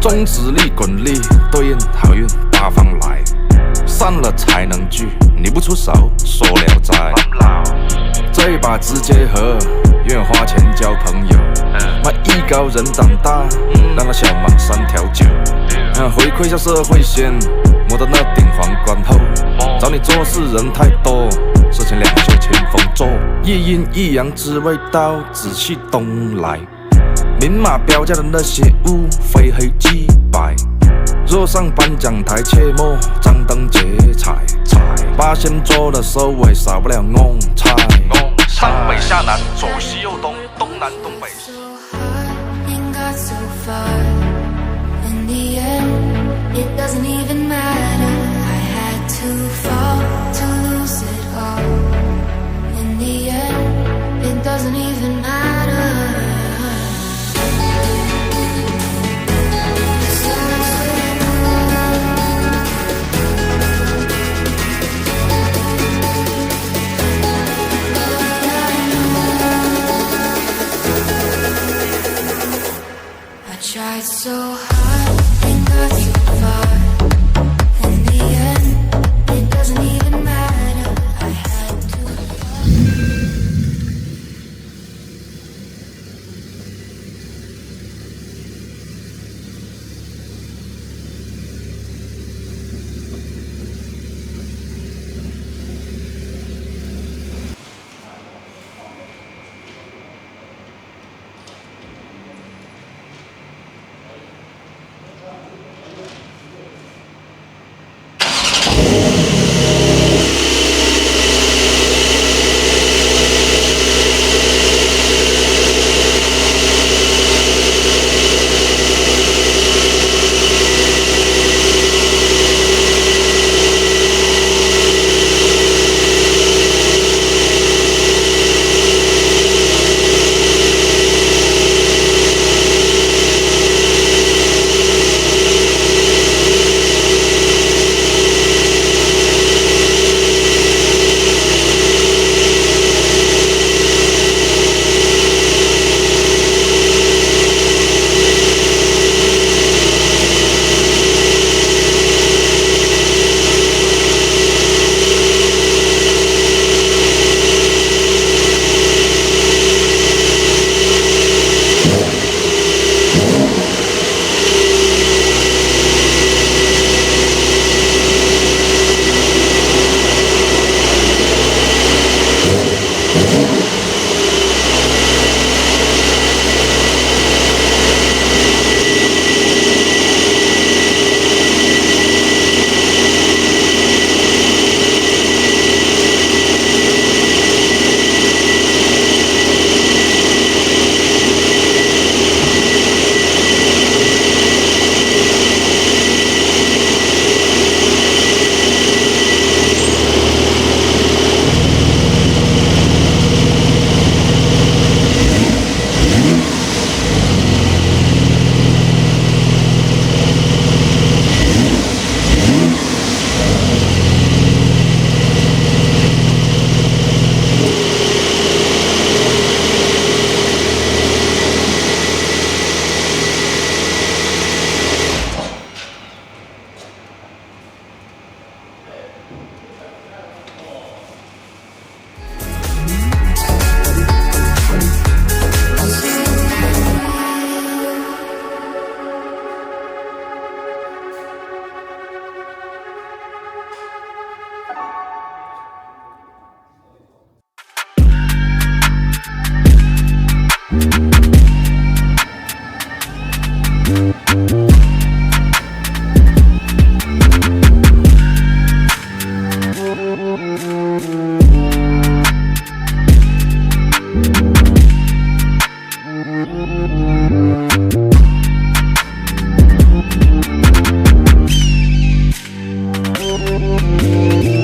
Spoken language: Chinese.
中指力滚力，对应好运大方来。散了才能聚，你不出手说聊斋。这把直接和，愿花钱交朋友。卖艺高人胆大，让他小忙3条9。回馈下社会先，摸到那顶皇冠后。找你做事人太多，事情2袖清风做。一阴一阳之谓道，仔细东来。明码标价的那些物，非黑即白。若上颁奖台，切莫张灯结彩。八仙桌的收尾，少不了弄菜。上北下南，左西右东，东南东北西。Tried so hard and got so far. In the end, it doesn't even matter. I had to. 嗯。